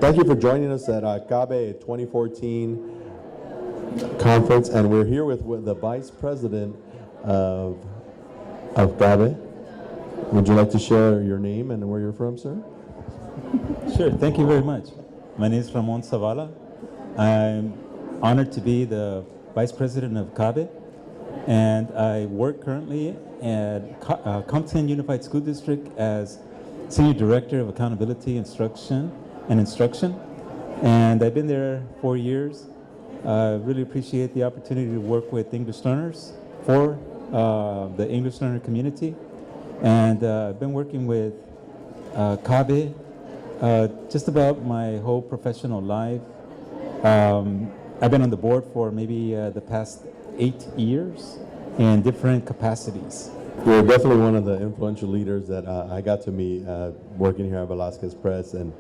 Thank you for joining us at CABE 2014 conference, and we're here with the Vice President of CABE. Would you like to share your name and where you're from, sir? Sure, thank you very much. My name is Ramon Zavala. I'm honored to be the Vice President of CABE, and I work currently at Compton Unified School District as Senior Director of Accountability, Instruction. And I've been there 4 years. I really appreciate the opportunity to work with English learners for the English learner community. And I've been working with CABE just about my whole professional life. I've been on the board for maybe the past 8 years in different capacities. You're definitely one of the influential leaders that I got to meet working here at Velazquez Press, and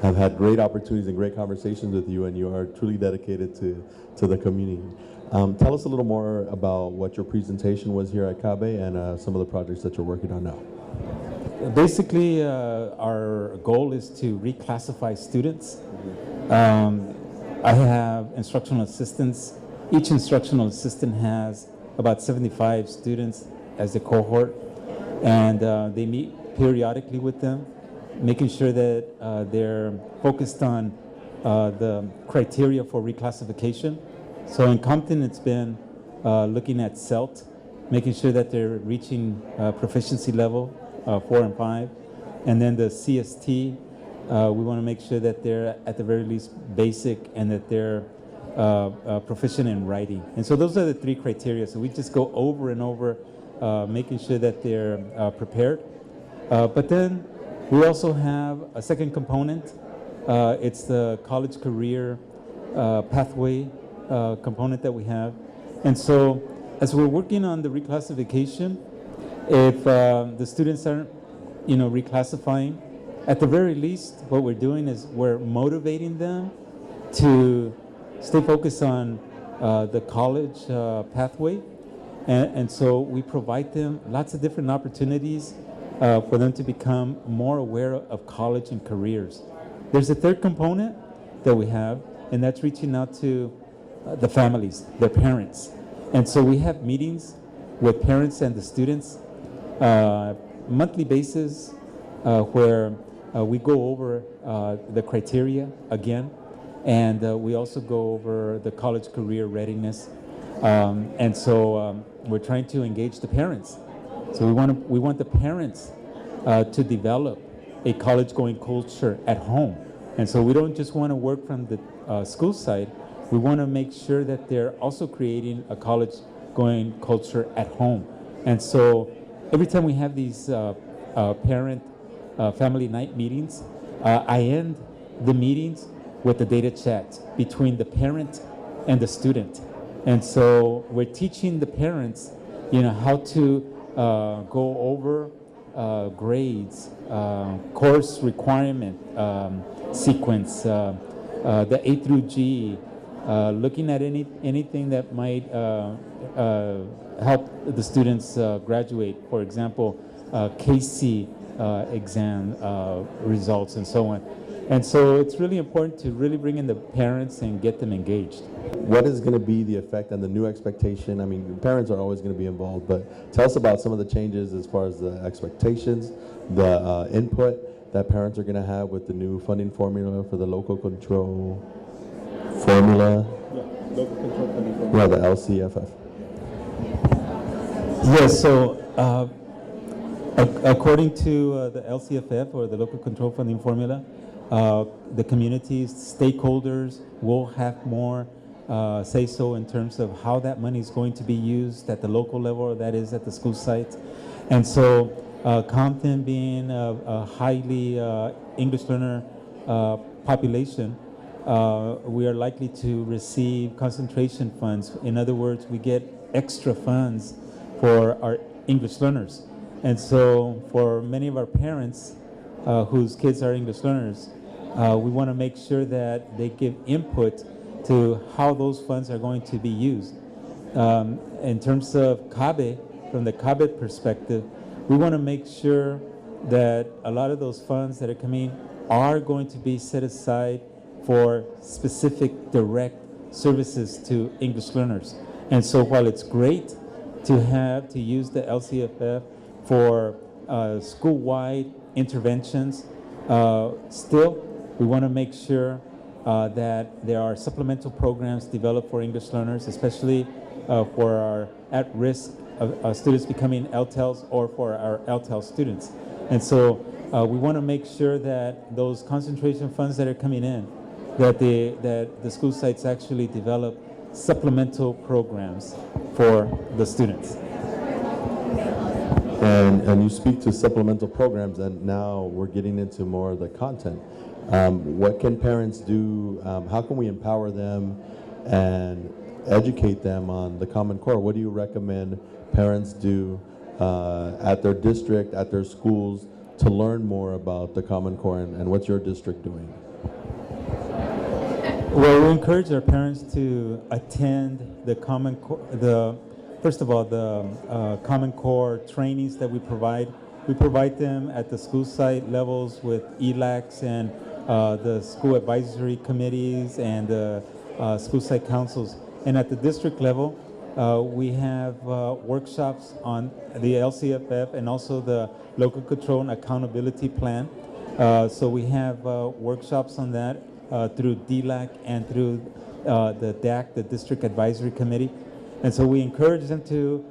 have had great opportunities and great conversations with you, and you are truly dedicated to the community. Tell us a little more about what your presentation was here at CABE and some of the projects that you're working on now. Basically, our goal is to reclassify students. I have instructional assistants. Each instructional assistant has about 75 students as a cohort, and they meet periodically with them, making sure that they're focused on the criteria for reclassification. So in Compton, it's been looking at CELT, making sure that they're reaching proficiency level 4 and 5. And then the CST, we want to make sure that they're at the very least basic and that they're proficient in writing. And so those are the 3 criteria. So we just go over and over, making sure that they're prepared. But then we also have a second component. It's the college career pathway component that we have. And so as we're working on the reclassification, if the students aren't reclassifying, at the very least, what we're doing is we're motivating them to stay focused on the college pathway. And so we provide them lots of different opportunities for them to become more aware of college and careers. There's a third component that we have, and that's reaching out to the families, their parents. And so we have meetings with parents and the students, monthly basis, where we go over the criteria again, and we also go over the college career readiness. And so we're trying to engage the parents. So we want the parents to develop a college-going culture at home. And so we don't just want to work from the school side. We want to make sure that they're also creating a college-going culture at home. And so every time we have these parent family night meetings, I end the meetings with a data chat between the parent and the student. And so we're teaching the parents, how to go over grades, course requirement sequence, the A through G, looking at anything that might help the students graduate. For example, KC exam results and so on. And so it's really important to really bring in the parents and get them engaged. What is going to be the effect and the new expectation? I mean, parents are always going to be involved, but tell us about some of the changes as far as the expectations, the input that parents are going to have with the new funding formula for the local control formula. Yeah, local control funding formula. Yeah, the LCFF. Yes, so according to the LCFF, or the local control funding formula, the communities, stakeholders will have more say-so in terms of how that money is going to be used at the local level, or that is at the school site. And so Compton being a highly English learner population, we are likely to receive concentration funds. In other words, we get extra funds for our English learners. And so for many of our parents whose kids are English learners, we want to make sure that they give input to how those funds are going to be used. In terms of CABE, from the CABE perspective, we want to make sure that a lot of those funds that are coming are going to be set aside for specific direct services to English learners. And so while it's great to use the LCFF for school-wide interventions, still we want to make sure that there are supplemental programs developed for English learners, especially for our at-risk students becoming LTELs or for our LTEL students. And so we want to make sure that those concentration funds that are coming in, that the school sites actually develop supplemental programs for the students. And you speak to supplemental programs, and now we're getting into more of the content. What can parents do? How can we empower them and educate them on the Common Core? What do you recommend parents do at their district, at their schools, to learn more about the Common Core, and what's your district doing? Well, we encourage our parents to attend the Common Core, first of all, the Common Core trainings that we provide. We provide them at the school site levels with ELACs and the school advisory committees and the school site councils. And at the district level, we have workshops on the LCFF and also the local control and accountability plan. So we have workshops on that through DLAC and through the DAC, the District Advisory Committee. And so we encourage them to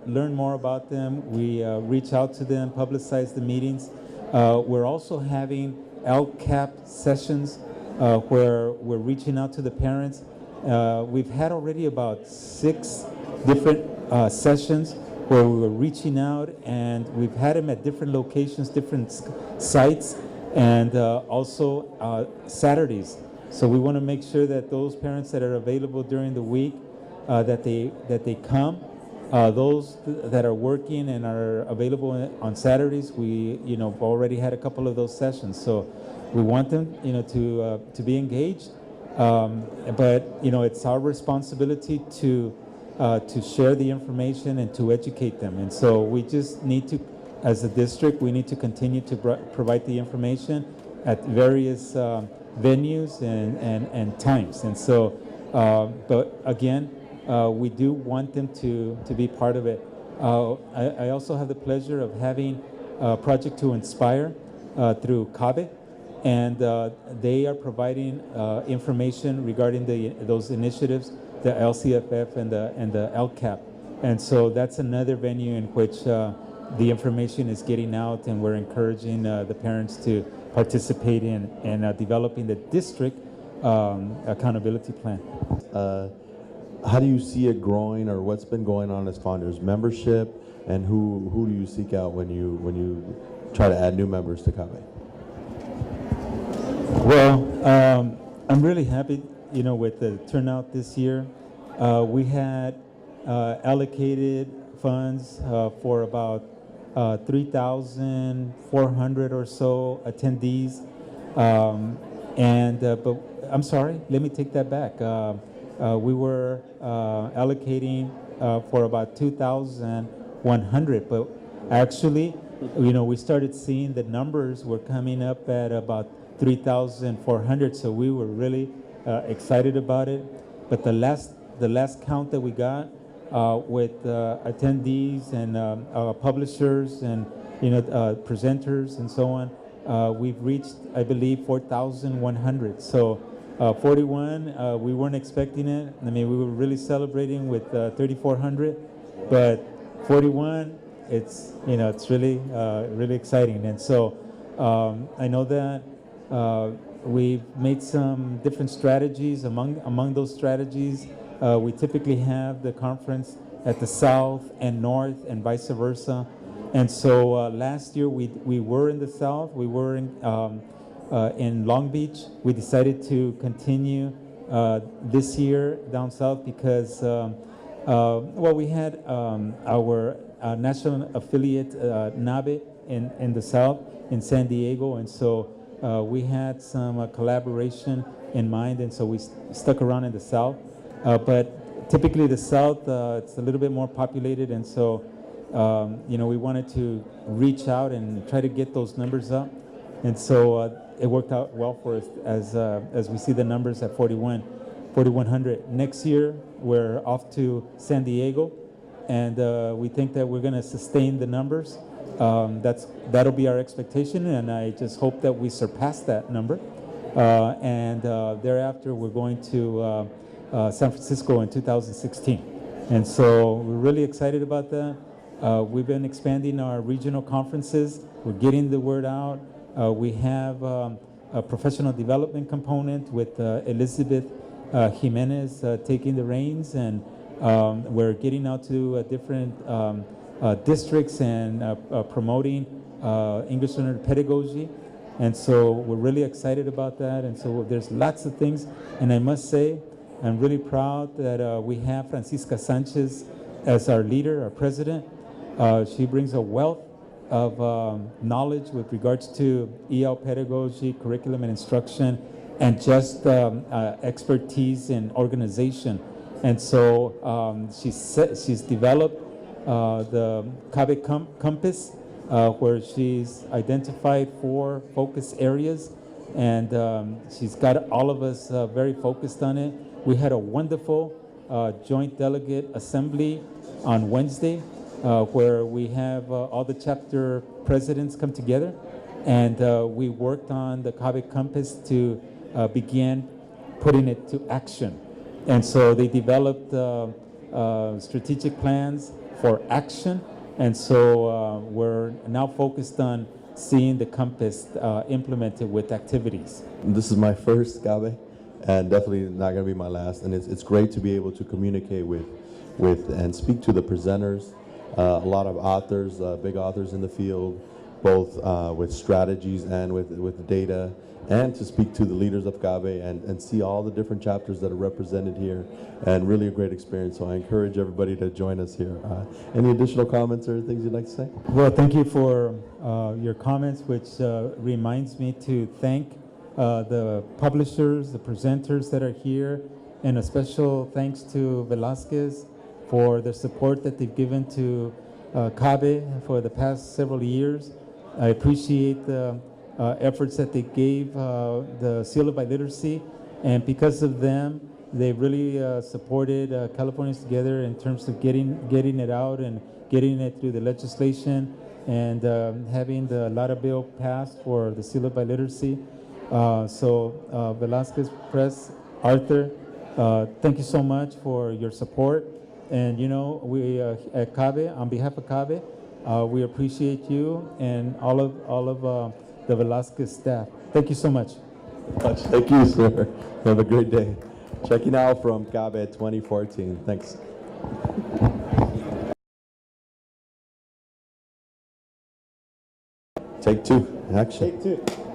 learn more about them. We reach out to them, publicize the meetings. We're also having LCAP sessions where we're reaching out to the parents. We've had already about 6 different sessions where we were reaching out, and we've had them at different locations, different sites, and also Saturdays. So we want to make sure that those parents that are available during the week, that they come. Those that are working and are available on Saturdays, we already had a couple of those sessions. So we want them to be engaged. But it's our responsibility to share the information and to educate them. And so we just need to, as a district, we need to continue to provide the information at various venues and times. And so, but again, we do want them to be part of it. I also have the pleasure of having Project to Inspire through CABE, and they are providing information regarding those initiatives, the LCFF and the LCAP. And so that's another venue in which the information is getting out, and we're encouraging the parents to participate in developing the district accountability plan. How do you see it growing, or what's been going on as founders? Membership, and who do you seek out when you try to add new members to CABE? Well, I'm really happy, with the turnout this year. We had allocated funds for about 3,400 or so attendees, but I'm sorry, let me take that back. We were allocating for about 2,100, but actually, we started seeing the numbers were coming up at about 3,400, so we were really excited about it. But the last count that we got with attendees and publishers and presenters and so on, we've reached, I believe, 4,100. So 41, we weren't expecting it. I mean, we were really celebrating with 3,400, but 41, it's really really exciting. And so I know that we've made some different strategies. Among those strategies, we typically have the conference at the South and North and vice versa. And so last year we were in the South. We were in Long Beach. We decided to continue this year down south because, we had our national affiliate NABE in the south in San Diego, and so we had some collaboration in mind, and so we stuck around in the south. But typically the south, it's a little bit more populated, and so we wanted to reach out and try to get those numbers up. And so it worked out well for us as we see the numbers at 4,100. Next year, we're off to San Diego, and we think that we're going to sustain the numbers. That'll be our expectation, and I just hope that we surpass that number. And thereafter, we're going to San Francisco in 2016. And so we're really excited about that. We've been expanding our regional conferences. We're getting the word out. We have a professional development component with Elizabeth Jimenez taking the reins, and we're getting out to different districts and promoting English learner pedagogy. And so we're really excited about that. And so there's lots of things. And I must say, I'm really proud that we have Francisca Sanchez as our leader, our president. She brings a wealth of knowledge with regards to EL pedagogy, curriculum and instruction, and just expertise in organization. And so she's developed the CABE Compass, where she's identified 4 focus areas, and she's got all of us very focused on it. We had a wonderful joint delegate assembly on Wednesday, where we have all the chapter presidents come together, and we worked on the CABE Compass to begin putting it to action. And so they developed strategic plans for action, and so we're now focused on seeing the compass implemented with activities. This is my first CABE, and definitely not going to be my last. And it's great to be able to communicate with and speak to the presenters, a lot of authors, big authors in the field, both with strategies and with data, and to speak to the leaders of CABE and see all the different chapters that are represented here, and really a great experience. So I encourage everybody to join us here. Any additional comments or things you'd like to say? Well, thank you for your comments, which reminds me to thank the publishers, the presenters that are here, and a special thanks to Velazquez for the support that they've given to CABE for the past several years. I appreciate the efforts that they gave the Seal of Biliteracy, and because of them, they really supported Californians Together in terms of getting it out and getting it through the legislation, and having the LATA bill passed for the Seal of Biliteracy. So Velazquez Press, Arthur, thank you so much for your support. And you know, we at CABE, on behalf of CABE, we appreciate you and all of the Velazquez staff. Thank you so much. Thank you, sir. Have a great day. Checking out from CABE 2014. Thanks. Take 2. Action. Take 2.